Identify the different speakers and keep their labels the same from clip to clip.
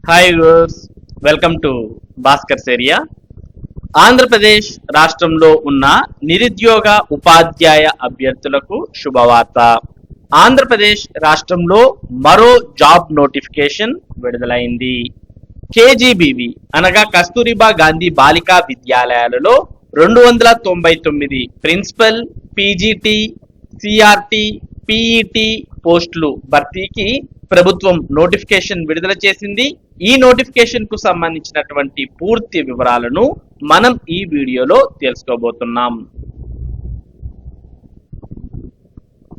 Speaker 1: Hi viewers, welcome to Bhaskar's area. Andhra Pradesh రాష్ట్రంలో ఉన్న నిరుద్యోగ ఉపాధ్యాయ అభ్యర్థులకు శుభవార్త. ఆంధ్రప్రదేశ్ రాష్ట్రంలో మరో జాబ్ నోటిఫికేషన్ విడుదలైంది. కేజీబీవి అనగా కస్తూరిబా గాంధీ బాలికా విద్యాలయాలలో 299 ప్రిన్సిపల్, పీజీటీ, సిఆర్టీ, పీఈటీ పోస్టులు భర్తీకి ప్రభుత్వం నోటిఫికేషన్ విడుదల చేసింది. ఈ నోటిఫికేషన్ కు సంబంధించినటువంటి పూర్తి వివరాలను మనం ఈ వీడియోలో తెలుసుకోబోతున్నాం.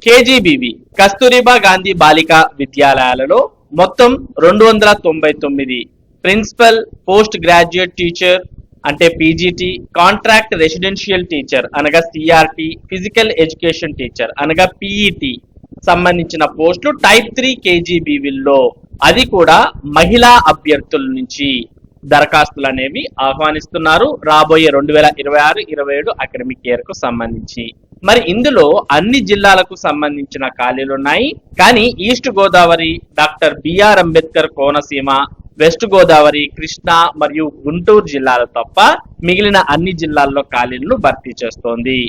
Speaker 1: కేజీబీవి కస్తూరిబా గాంధీ బాలికా విద్యాలయాలలో మొత్తం 299 ప్రిన్సిపల్, పోస్ట్ గ్రాడ్యుయేట్ టీచర్ అంటే పీజీటీ, కాంట్రాక్ట్ రెసిడెన్షియల్ టీచర్ అనగా సిఆర్టీ, ఫిజికల్ ఎడ్యుకేషన్ టీచర్ అనగా పీఈటీ సంబంధించిన పోస్టులు టైప్ 3 కేజీబీవీల్లో, అది కూడా మహిళా అభ్యర్థుల నుంచి దరఖాస్తులు అనేవి ఆహ్వానిస్తున్నారు రాబోయే 2026-27 అకాడమిక్ ఇయర్ కు సంబంధించి. మరి ఇందులో అన్ని జిల్లాలకు సంబంధించిన ఖాళీలు ఉన్నాయి. కానీ east Godavari, doctor BR Ambedkar Konaseema, west Godavari, Krishna మరియు గుంటూరు జిల్లాలు తప్ప మిగిలిన అన్ని జిల్లాల్లో ఖాళీలను భర్తీ చేస్తోంది.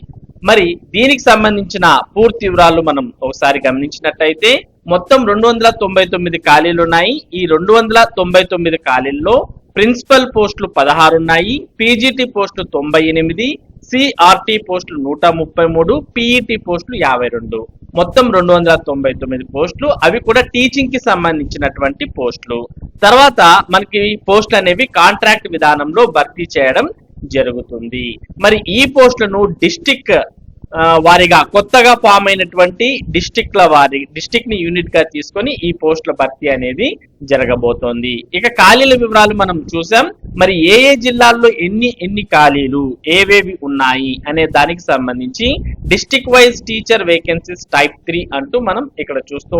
Speaker 1: మరి దీనికి సంబంధించిన పూర్తి వివరాలు మనం ఒకసారి గమనించినట్టయితే మొత్తం 299 ఖాళీలు ఉన్నాయి. ఈ 299 ఖాళీల్లో ప్రిన్సిపల్ పోస్టులు 16 ఉన్నాయి, పీజీటీ పోస్టులు 98, సిఆర్టీ పోస్టులు 133, పీఈటీ పోస్టులు 52, మొత్తం 299 పోస్టులు. అవి కూడా టీచింగ్ కి సంబంధించినటువంటి పోస్టులు. తర్వాత మనకి పోస్టులు అనేవి కాంట్రాక్ట్ విధానంలో భర్తీ చేయడం జరుగుతుంది. మరి ఈ పోస్టులను డిస్టిక్ వారిగా కొత్తగా ఫామ్ అయినటువంటి డిస్టిక్ ని యూనిట్ గా తీసుకొని ఈ పోస్టుల భర్తీ అనేది జరగబోతోంది. ఇక ఖాళీల వివరాలు మనం చూసాం. మరి ఏ జిల్లాల్లో ఎన్ని ఖాళీలు ఏవేవి ఉన్నాయి అనే దానికి సంబంధించి district wise teacher vacancies type 3 అంటూ మనం ఇక్కడ చూస్తూ.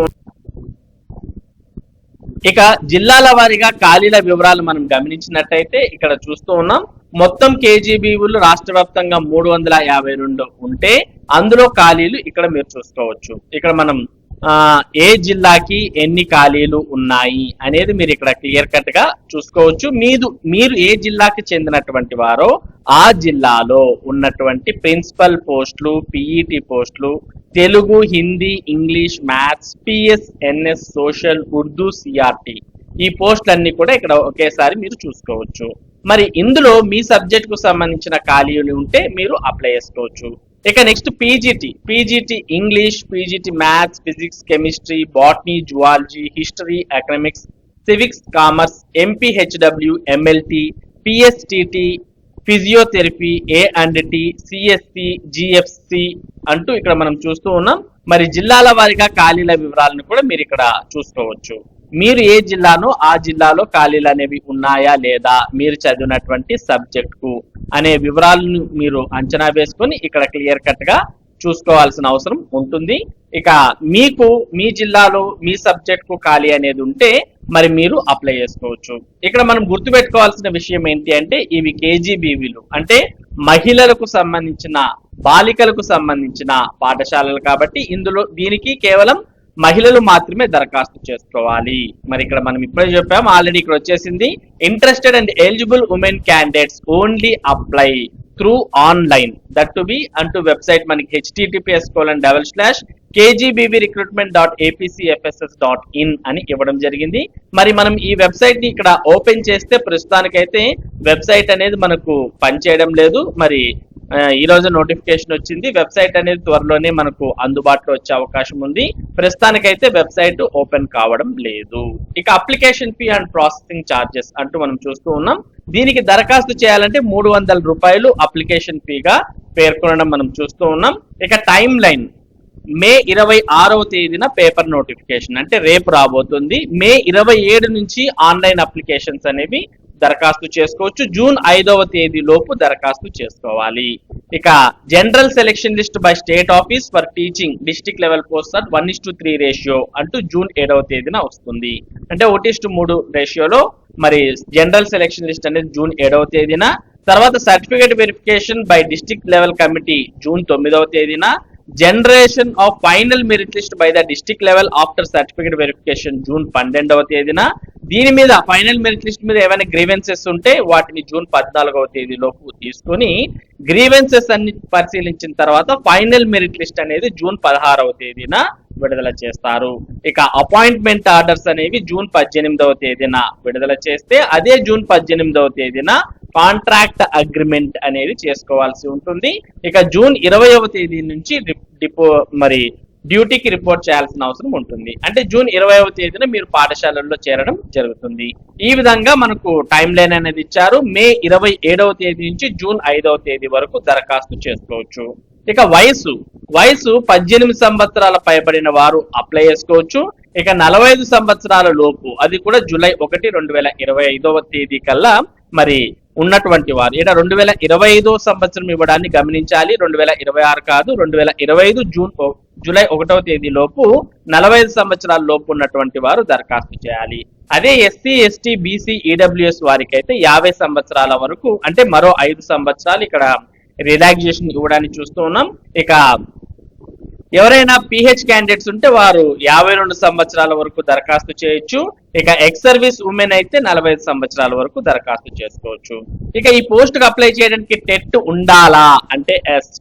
Speaker 1: ఇక జిల్లాల వారీగా ఖాళీల వివరాలు మనం గమనించినట్టయితే ఇక్కడ చూస్తూ ఉన్నాం. మొత్తం కేజీబీవీలు రాష్ట్ర వ్యాప్తంగా 352 ఉంటే అందులో ఖాళీలు ఇక్కడ మీరు చూసుకోవచ్చు. ఇక్కడ మనం ఏ జిల్లాకి ఎన్ని ఖాళీలు ఉన్నాయి అనేది మీరు ఇక్కడ క్లియర్ కట్ గా చూసుకోవచ్చు. మీరు ఏ జిల్లాకి చెందినటువంటి వారో ఆ జిల్లాలో ఉన్నటువంటి ప్రిన్సిపల్ పోస్టులు, పీఈటీ పోస్టులు, Telugu, Hindi, English, maths, PS, NS, social, Urdu, CRT ఈ పోస్టులన్నీ కూడా ఇక్కడ ఒకేసారి మీరు చూసుకోవచ్చు. మరి ఇందులో మీ సబ్జెక్ట్ కు సంబంధించిన ఖాళీలు ఉంటే మీరు అప్లై చేసుకోవచ్చు. ఇక next PGT English, PGT maths, physics, chemistry, botany, zoology, history, economics, civics, commerce, MPHW, MLT, PSTT, physiotherapy, A&T, CSC, GFC అంటూ ఇక్కడ మనం చూస్తూ ఉన్నాం. మరి జిల్లాల వారీగా ఖాళీల వివరాలను కూడా మీరు ఇక్కడ చూసుకోవచ్చు. మీరు ఏ జిల్లానో ఆ జిల్లాలో ఖాళీలు అనేవి ఉన్నాయా లేదా, మీరు చదివినటువంటి సబ్జెక్ట్ కు అనే వివరాలను మీరు అంచనా వేసుకొని ఇక్కడ క్లియర్ కట్ గా చూసుకోవాల్సిన అవసరం ఉంటుంది. ఇక మీకు మీ జిల్లాలో మీ సబ్జెక్ట్ కు ఖాళీ అనేది ఉంటే మరి మీరు అప్లై చేసుకోవచ్చు. ఇక్కడ మనం గుర్తుపెట్టుకోవాల్సిన విషయం ఏంటి అంటే ఇవి కేజీబీవీలు అంటే మహిళలకు సంబంధించిన, బాలికలకు సంబంధించిన పాఠశాలలు కాబట్టి దీనికి కేవలం మహిళలు మాత్రమే దరఖాస్తు చేసుకోవాలి. మరి ఇక్కడ మనం ఇప్పుడే చెప్పాము, ఆల్రెడీ ఇక్కడ వచ్చేసింది. Interested and eligible women candidates only apply through online that to be అంటూ వెబ్సైట్ మనకి https://kgbvrecruitment.apcfss.in అని ఇవ్వడం జరిగింది. మరి మనం ఈ వెబ్సైట్ ని ఇక్కడ ఓపెన్ చేస్తే ప్రస్తుతానికైతే వెబ్సైట్ అనేది మనకు పనిచేయడం లేదు. మరి ఈ రోజు నోటిఫికేషన్ వచ్చింది. వెబ్సైట్ అనేది త్వరలోనే మనకు అందుబాటులో వచ్చే అవకాశం ఉంది. ప్రస్తుతానికైతే వెబ్సైట్ ఓపెన్ కావడం లేదు. ఇక application fee and processing charges అంటూ మనం చూస్తూ ఉన్నాం. దీనికి దరఖాస్తు చేయాలంటే 300 రూపాయలు అప్లికేషన్ ఫీగా పేర్కొనడం మనం చూస్తూ ఉన్నాం. ఇక టైం లైన్ మే 26వ తేదీన పేపర్ నోటిఫికేషన్ అంటే రేపు రాబోతుంది. మే 27 నుంచి ఆన్లైన్ అప్లికేషన్స్ అనేవి దరఖాస్తు చేసుకోవచ్చు. జూన్ 5వ తేదీ లోపు దరఖాస్తు చేసుకోవాలి. ఇక general selection list by state office for teaching district level post at 1:3 ratio అంటూ జూన్ 7వ తేదీన వస్తుంది. అంటే 1:3 రేషియోలో మరి జనరల్ సెలెక్షన్ లిస్ట్ అనేది జూన్ 7వ తేదీన. తర్వాత certificate verification by district level committee June 9వ తేదీన. Generation of final merit list by the district level after certificate verification June 12వ తేదీన. దీని మీద ఫైనల్ మెరిట్ లిస్ట్ మీద ఏమైనా గ్రీవెన్సెస్ ఉంటే వాటిని జూన్ 14వ తేదీలోపు తీసుకొని గ్రీవెన్సెస్ అన్ని పరిశీలించిన తర్వాత ఫైనల్ మెరిట్ లిస్ట్ అనేది జూన్ 16వ తేదీన విడుదల చేస్తారు. ఇక అపాయింట్మెంట్ ఆర్డర్స్ అనేవి జూన్ 18వ తేదీన విడుదల చేస్తే అదే జూన్ 18వ తేదీన కాంట్రాక్ట్ అగ్రిమెంట్ అనేది చేసుకోవాల్సి ఉంటుంది. ఇక జూన్ 20వ తేదీ నుంచి డ్యూటీకి రిపోర్ట్ చేయాల్సిన అవసరం ఉంటుంది. అంటే జూన్ 20వ తేదీన మీరు పాఠశాలల్లో చేరడం జరుగుతుంది. ఈ విధంగా మనకు టైం లైన్ అనేది ఇచ్చారు. మే 27వ తేదీ నుంచి జూన్ 5వ తేదీ వరకు దరఖాస్తు చేసుకోవచ్చు. ఇక వయసు 18 సంవత్సరాల పైబడిన వారు అప్లై చేసుకోవచ్చు. ఇక 45 సంవత్సరాల లోపు, అది కూడా జూలై 1, 2025వ తేదీ కల్లా ఉన్నటువంటి వారు. ఇక్కడ 2025 సంవత్సరం ఇవ్వడాన్ని గమనించాలి, 2026 కాదు, 2025 జూలై 1వ తేదీ లోపు 45 సంవత్సరాల లోపు ఉన్నటువంటి వారు దరఖాస్తు చేయాలి. అదే ఎస్సీ, ఎస్టీ, బీసీ, ఈడబ్ల్యూఎస్ వారికి అయితే 50 సంవత్సరాల వరకు, అంటే మరో 5 సంవత్సరాలు ఇక్కడ రిలాక్సేషన్ ఇవ్వడానికి చూస్తూ ఉన్నాం. ఇక ఎవరైనా పిహెచ్ క్యాండిడేట్స్ ఉంటే వారు 52 సంవత్సరాల వరకు దరఖాస్తు చేయొచ్చు. ఇక ఎక్స్ సర్వీస్ ఉమెన్ అయితే 45 సంవత్సరాల వరకు దరఖాస్తు చేసుకోవచ్చు. ఇక ఈ పోస్ట్ కు అప్లై చేయడానికి టెట్ ఉండాలా అంటే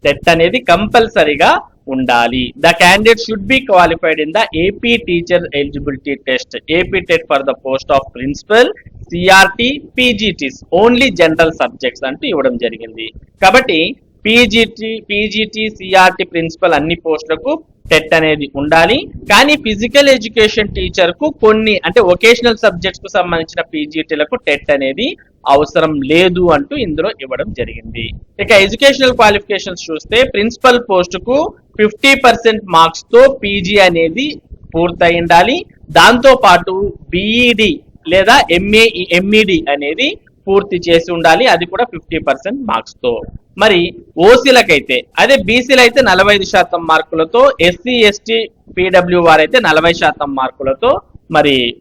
Speaker 1: టెట్ అనేది కంపల్సరీగా ఉండాలి. The candidate should be qualified in the AP teacher eligibility test, AP TET for the post of principal, CRT, PGTs, only general subjects అంటూ ఇవ్వడం జరిగింది. కాబట్టి పీజీటీ, సిఆర్టీ, ప్రిన్సిపల్ అన్ని పోస్టులకు టెట్ అనేది ఉండాలి. కానీ ఫిజికల్ ఎడ్యుకేషన్ టీచర్ కు కొన్ని, అంటే వొకేషనల్ సబ్జెక్ట్స్ కు సంబంధించిన పీజీటీలకు టెట్ అనేది అవసరం లేదు అంటూ ఇందులో ఇవ్వడం జరిగింది. ఇక ఎడ్యుకేషనల్ క్వాలిఫికేషన్స్ చూస్తే ప్రిన్సిపల్ పోస్ట్ కు 50% మార్క్స్ తో పీజీ అనేది పూర్తయి ఉండాలి. దాంతో పాటు బిఈడి లేదా ఎంఈడి అనేది పూర్తి చేసి ఉండాలి, అది కూడా 50% మార్క్స్ తో. మరి ఓసీలకైతే, అదే బీసీలు అయితే 45% మార్కులతో, ఎస్సీ, ఎస్టీ, పీడబ్ల్యూ వారైతే 40% మార్కులతో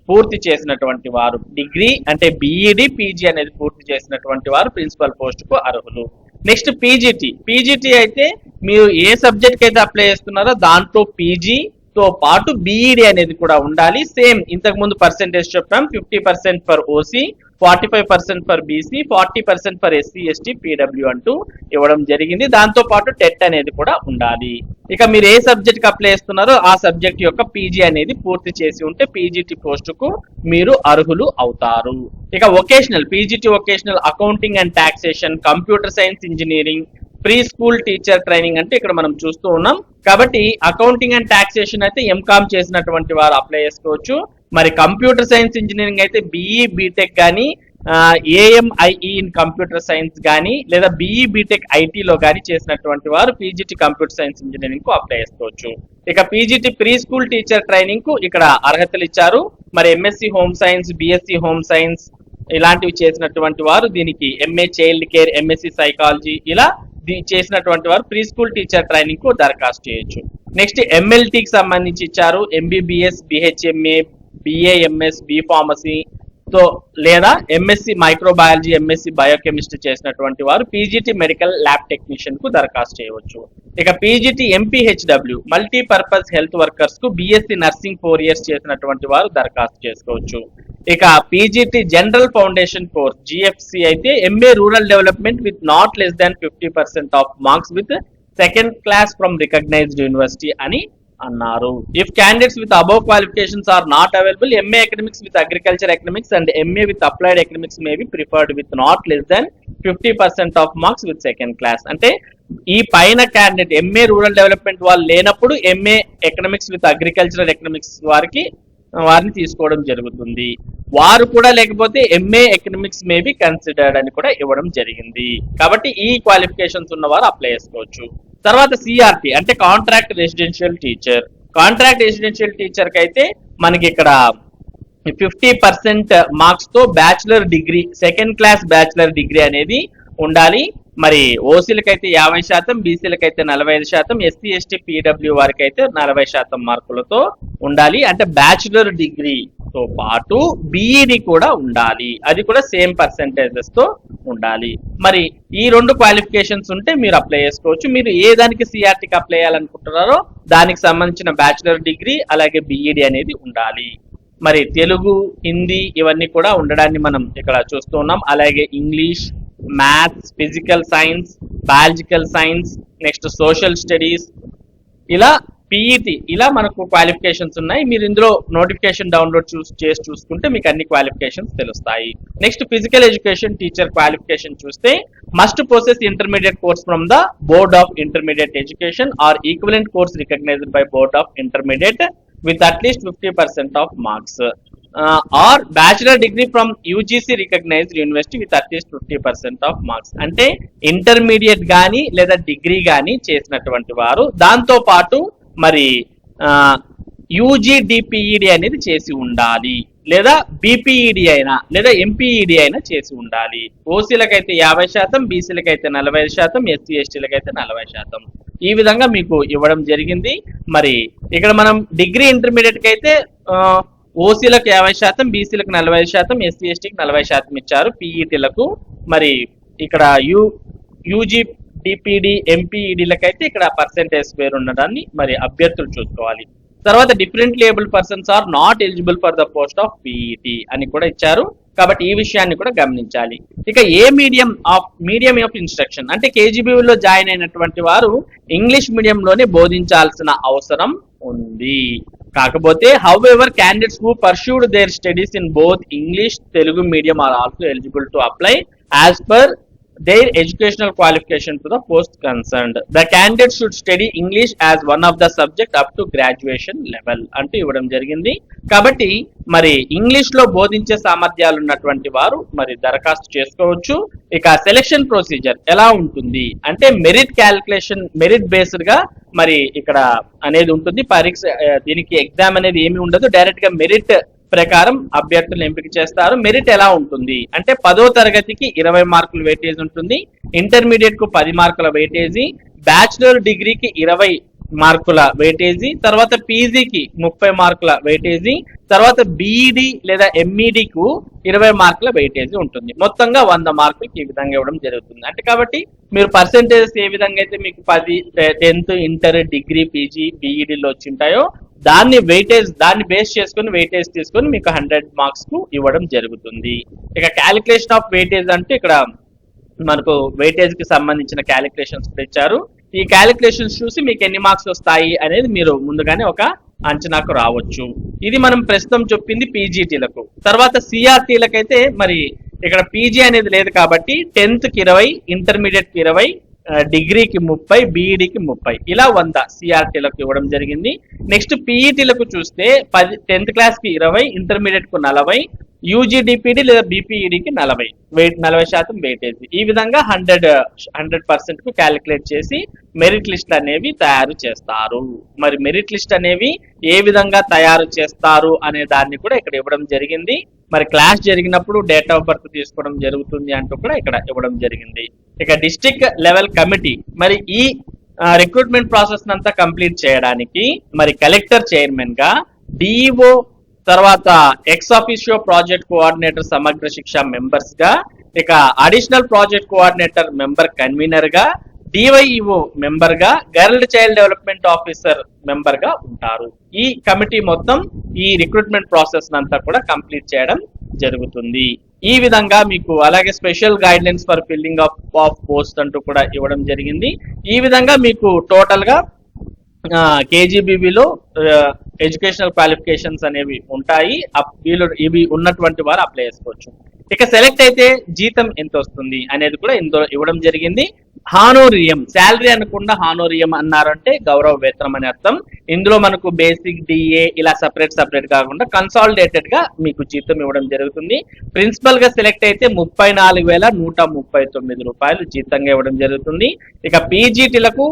Speaker 1: పూర్తి చేసినటువంటి వారు, డిగ్రీ అంటే బిఈడి, పీజీ అనేది పూర్తి చేసినటువంటి వారు ప్రిన్సిపల్ పోస్ట్ కు అర్హులు. నెక్స్ట్ పీజీటీ అయితే మీరు ఏ సబ్జెక్ట్ కి అయితే అప్లై చేస్తున్నారో దాంట్లో పీజీ తో పాటు బిఈడి అనేది కూడా ఉండాలి. సేమ్ ఇంతకు ముందు పర్సెంటేజ్ చెప్పాం, 50% for OC, 45% for BC, 40% for SC, ST, PW అంటూ ఇవ్వడం జరిగింది. దాంతో పాటు టెట్ అనేది కూడా ఉండాలి. ఇక మీరు ఏ సబ్జెక్ట్ కి అప్లై చేస్తున్నారో ఆ సబ్జెక్ట్ యొక్క పీజీ అనేది పూర్తి చేసి ఉంటే పీజీటీ పోస్ట్ కు మీరు అర్హులు అవుతారు. ఇక vocational, PGT vocational accounting and taxation, computer science engineering, pre school teacher training అంటే ఇక్కడ మనం చూస్తూ ఉన్నాం. కాబట్టి అకౌంటింగ్ అండ్ టాక్సేషన్ అయితే ఎంకామ్ చేసినటువంటి వారు అప్లై చేసుకోవచ్చు. కంప్యూటర్ సైన్స్ ఇంజనీరింగ్ అయితే బిఈ బీటెక్ కానీ, ఏఎంఐఈ ఇన్ కంప్యూటర్ సైన్స్ కానీ, లేదా బిఈ బీటెక్ ఐటీలో కానీ చేసినటువంటి వారు పీజీటీ కంప్యూటర్ సైన్స్ ఇంజనీరింగ్ కు అప్లై చేసుకోవచ్చు. ఇక PGT pre school teacher training కు ఇక్కడ అర్హతలు ఇచ్చారు. MSc home science, BSc home science ఇలాంటివి చేసినటువంటి వారు దీనికి MA child care, MSc psychology ఇలా చేసినటువంటి వారు ప్రీ స్కూల్ టీచర్ ట్రైనింగ్ కు దరఖాస్తు చేయొచ్చు. నెక్స్ట్ ఎంఎల్టీకి సంబంధించి ఇచ్చారు. ఎంబీబీఎస్, బిహెచ్ఎంఏ, బిఏఎంఎస్, బి ఫార్మసీ తో లేదా ఎంఎస్సి మైక్రోబయాలజీ, ఎంఎస్సి బయోకెమిస్ట్రీ చేసినటువంటి వారు పీజీటీ మెడికల్ ల్యాబ్ టెక్నీషియన్ కు దరఖాస్తు చేయవచ్చు. ఇక PGT MPHW multipurpose health workers కు బిఎస్సి నర్సింగ్ 4 years చేసినటువంటి వారు దరఖాస్తు చేసుకోవచ్చు. ఇక PGT general foundation course GFC అయితే MA rural development with not less than 50% of marks with 2nd class from recognised university అని అన్నారు. If candidates with above qualifications are not available, MA economics with agriculture economics and MA with applied economics may be preferred with not less than 50% of marks with 2nd class. అంటే ఈ పైన candidate MA rural development వాళ్ళు లేనప్పుడు MA economics with agricultural economics వారిని తీసుకోవడం జరుగుతుంది. వారు కూడా లేకపోతే MA economics may be considered అని కూడా ఇవ్వడం జరిగింది. కాబట్టి ఈ క్వాలిఫికేషన్స్ ఉన్న వారు అప్లై చేసుకోవచ్చు. తర్వాత సిఆర్టీ అంటే contract residential teacher. Contract residential teacher కి అయితే మనకి ఇక్కడ 50% మార్క్స్ తో bachelor degree, 2nd class bachelor degree అనేది ఉండాలి. మరి ఓసీలకు అయితే 50%, బీసీలకు అయితే 45%, ఎస్సీ ఎస్టీ పీడబ్ల్యూ వారికి అయితే 40% మార్కులతో ఉండాలి. అంటే బ్యాచులర్ డిగ్రీతో పాటు బీఈడి కూడా ఉండాలి, అది కూడా సేమ్ పర్సెంటేజెస్ తో ఉండాలి. మరి ఈ 2 క్వాలిఫికేషన్స్ ఉంటే మీరు అప్లై చేసుకోవచ్చు. మీరు ఏ దానికి సిఆర్టీకి అప్లై చేయాలనుకుంటున్నారో దానికి సంబంధించిన బ్యాచులర్ డిగ్రీ అలాగే బీఈడి అనేది ఉండాలి. మరి తెలుగు, హిందీ ఇవన్నీ కూడా ఉండడాన్ని మనం ఇక్కడ చూస్తూ ఉన్నాం. అలాగే English, maths, physical science, biological science, next social studies, ఇలా పీఈటీ, ఇలా మనకు క్వాలిఫికేషన్స్ ఉన్నాయి. మీరు ఇందులో నోటిఫికేషన్ డౌన్లోడ్ చేసి చూసుకుంటే మీకు అన్ని క్వాలిఫికేషన్స్ తెలుస్తాయి. Next physical education teacher qualification చూస్తే must possess intermediate course from the board of intermediate education or equivalent course recognised by board of intermediate with at least 50% of marks, or bachelor degree from UGC recognized university with at least 50% of marks. అంటే intermediate గానీ లేదా degree గానీ చేసినటువంటి వారు దాంతో పాటు మరి యూజీడిపిఈడి అనేది చేసి ఉండాలి, లేదా బీపీఈడి అయినా లేదా ఎంపీఈడి అయినా చేసి ఉండాలి. ఓసీలకైతే 50%, బీసీలకైతే 45%, ఎస్సీ ఎస్టీలకైతే 40%. ఈ విధంగా మీకు ఇవ్వడం జరిగింది. మరి ఇక్కడ మనం డిగ్రీ ఇంటర్మీడియట్ కి అయితే ఓసీలకు 50%, బీసీలకు 45%, ఎస్సీ ఎస్టీకి 40% ఇచ్చారు. పీఈటీలకు మరి ఇక్కడ యూజీ డిపిడి ఎంపీఈడీలకైతే ఇక్కడ పర్సెంటేజ్ వేరు ఉండడాన్ని మరి అభ్యర్థులు చూసుకోవాలి. తర్వాత differently abled persons are not eligible for the post of PET అని కూడా ఇచ్చారు. కాబట్టి ఈ విషయాన్ని కూడా గమనించాలి. ఇక ఏ మీడియం ఆఫ్ ఇన్స్ట్రక్షన్ అంటే కేజీబీలో జాయిన్ అయినటువంటి వారు ఇంగ్లీష్ మీడియంలోనే బోధించాల్సిన అవసరం ఉంది. కాకపోతే however candidates who pursued their studies in both English, Telugu medium are also eligible to apply as per their educational qualification to the post concerned. The candidate should study English as one of the subject up to graduation level అంటూ ఇవ్వడం జరిగింది. కాబట్టి మరి English లో బోధించే సామర్థ్యాలు ఉన్నటువంటి వారు మరి దరఖాస్తు చేసుకోవచ్చు. ఇక సెలెక్షన్ ప్రొసీజర్ ఎలా ఉంటుంది అంటే మెరిట్ క్యాలిక్యులేషన్, మెరిట్ బేస్డ్ గా మరి ఇక్కడ అనేది ఉంటుంది. పరీక్ష దీనికి ఎగ్జామ్ అనేది ఏమి ఉండదు, డైరెక్ట్ గా మెరిట్ ప్రకారం అభ్యర్థులను ఎంపిక చేస్తారు. మెరిట్ ఎలా ఉంటుంది అంటే 10వ తరగతికి 20 మార్కుల వెయిటేజ్ ఉంటుంది, ఇంటర్మీడియట్ కు 10 మార్కుల వెయిటేజీ, బ్యాచులర్ డిగ్రీకి 20 మార్కుల వెయిటేజీ, తర్వాత పీజీకి 30 మార్కుల వెయిటేజీ, తర్వాత బీఈడి లేదా ఎంఈడికు 20 మార్కుల వెయిటేజీ ఉంటుంది. మొత్తంగా 100 మార్కులకి ఈ విధంగా ఇవ్వడం జరుగుతుంది. అంటే కాబట్టి మీరు పర్సెంటేజెస్ ఏ విధంగా అయితే మీకు 10, 10th, ఇంటర్, డిగ్రీ, పీజీ, బీఈడీలో వచ్చి ఉంటాయో దాన్ని బేస్ చేసుకుని వెయిటేజ్ తీసుకొని మీకు 100 మార్క్స్ కు ఇవ్వడం జరుగుతుంది. ఇక క్యాలిక్యులేషన్ ఆఫ్ వెయిటేజ్ అంటే ఇక్కడ మనకు వెయిటేజ్ కి సంబంధించిన క్యాలిక్యులేషన్స్ ఇచ్చారు. ఈ క్యాలిక్యులేషన్స్ చూసి మీకు ఎన్ని మార్క్స్ వస్తాయి అనేది మీరు ముందుగానే ఒక అంచనాకు రావచ్చు. ఇది మనం ప్రస్తుతం చెప్పింది పీజీటీలకు. తర్వాత సిఆర్టీలకైతే మరి ఇక్కడ పీజీ అనేది లేదు కాబట్టి 10th కి 20, ఇంటర్మీడియట్ కి 20, డిగ్రీకి 30, బీఈడికి 30, ఇలా 100 సిఆర్టీలకు ఇవ్వడం జరిగింది. నెక్స్ట్ పీఈటీలకు చూస్తే 10th క్లాస్ కి 20, ఇంటర్మీడియట్ కు 40, యూజీడిపిడి లేదా బీపీఈడికి 40% వెయిటేజ్. ఈ విధంగా 100% కు క్యాలిక్యులేట్ చేసి మెరిట్ లిస్ట్ అనేవి తయారు చేస్తారు. మరి మెరిట్ లిస్ట్ అనేవి ఏ విధంగా తయారు చేస్తారు అనే దాన్ని కూడా ఇక్కడ ఇవ్వడం జరిగింది. మరి క్లాస్ జరిగినప్పుడు డేట్ ఆఫ్ బర్త్ తీసుకోవడం జరుగుతుంది అంటూ కూడా ఇక్కడ ఇవ్వడం జరిగింది. ఇక డిస్ట్రిక్ట్ లెవెల్ కమిటీ మరి ఈ రిక్రూట్మెంట్ ప్రాసెస్ అంతా కంప్లీట్ చేయడానికి మరి కలెక్టర్ చైర్మన్ గా, డిఈఓ, తర్వాత ఎక్స్ ఆఫీషియో ప్రాజెక్ట్ కోఆర్డినేటర్ సమగ్ర శిక్ష మెంబర్స్ గా, ఇక additional project coordinator member convener గా, డివైఈఓ మెంబర్ గా, girl child development officer member గా ఉంటారు. ఈ కమిటీ మొత్తం ఈ రిక్రూట్మెంట్ ప్రాసెస్ అంతా కూడా కంప్లీట్ చేయడం జరుగుతుంది. ఈ విధంగా మీకు అలాగే special guide lines for filling of post అంటూ కూడా ఇవ్వడం జరిగింది. ఈ విధంగా మీకు టోటల్ గా కేజీబీవీలో ఎడ్యుకేషనల్ క్వాలిఫికేషన్స్ అనేవి ఉంటాయి. ఇవి ఉన్నటువంటి వారు అప్లై చేసుకోవచ్చు. ఇక సెలెక్ట్ అయితే జీతం ఎంత వస్తుంది అనేది కూడా ఇందులో ఇవ్వడం జరిగింది. హానోరియం, శాలరీ అనకుండా హానోరియం అన్నారంటే గౌరవ వేతనం అని అర్థం. ఇందులో మనకు బేసిక్, డిఏ ఇలా సపరేట్ కాకుండా కన్సాలిడేటెడ్ గా మీకు జీతం ఇవ్వడం జరుగుతుంది. ప్రిన్సిపల్ గా సెలెక్ట్ అయితే 34,139 రూపాయలు జీతంగా ఇవ్వడం జరుగుతుంది. ఇక పీజీటీలకు,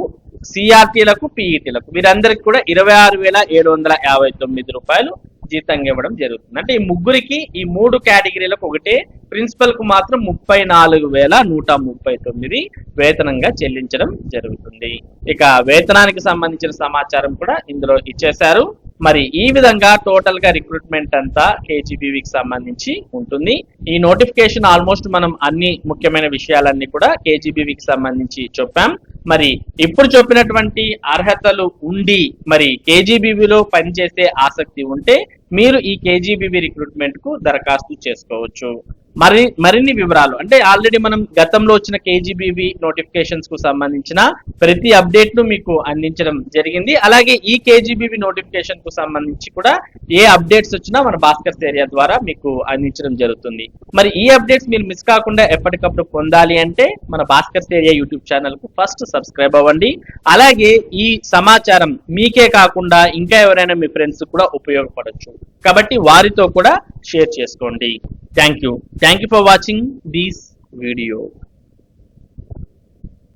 Speaker 1: సిఆర్టీలకు, పీఈటీలకు వీరందరికి కూడా 26,759 రూపాయలు జీతంగా ఇవ్వడం జరుగుతుంది. అంటే ఈ ముగ్గురికి ఈ 3 కేటగిరీలకు ఒకటే, ప్రిన్సిపల్ కు మాత్రం 34,139 వేతనంగా చెల్లించడం జరుగుతుంది. ఇక వేతనానికి సంబంధించిన సమాచారం కూడా ఇందులో ఇచ్చేశారు. మరి ఈ విధంగా టోటల్ గా రిక్రూట్మెంట్ అంతా కేజీబీవీకి సంబంధించి ఉంటుంది. ఈ నోటిఫికేషన్ ఆల్మోస్ట్ మనం అన్ని ముఖ్యమైన విషయాలన్నీ కూడా కేజీబీవీకి సంబంధించి చెప్పాం. మరి ఇప్పుడు చెప్పినటువంటి అర్హతలు ఉండి మరి కేజీబీవీలో పనిచేసే ఆసక్తి ఉంటే మీరు ఈ కేజీబీవీ రిక్రూట్మెంట్ కు దరఖాస్తు చేసుకోవచ్చు. మరిన్ని వివరాలు అంటే ఆల్రెడీ మనం గతంలో వచ్చిన కేజీబీవీ నోటిఫికేషన్స్ కు సంబంధించిన ప్రతి అప్డేట్ ను మీకు అందించడం జరిగింది. అలాగే ఈ కేజీబీవీ నోటిఫికేషన్ కు సంబంధించి కూడా ఏ అప్డేట్స్ వచ్చినా మన భాస్కర్స్ ఏరియా ద్వారా మీకు అందించడం జరుగుతుంది. మరి ఈ అప్డేట్స్ మీరు మిస్ కాకుండా ఎప్పటికప్పుడు పొందాలి అంటే మన భాస్కర్స్ ఏరియా యూట్యూబ్ ఛానల్ కు ఫస్ట్ సబ్స్క్రైబ్ అవ్వండి. అలాగే ఈ సమాచారం మీకే కాకుండా ఇంకా ఎవరైనా మీ ఫ్రెండ్స్ కూడా ఉపయోగపడవచ్చు కాబట్టి వారితో కూడా షేర్ చేసుకోండి. Thank you for watching this video.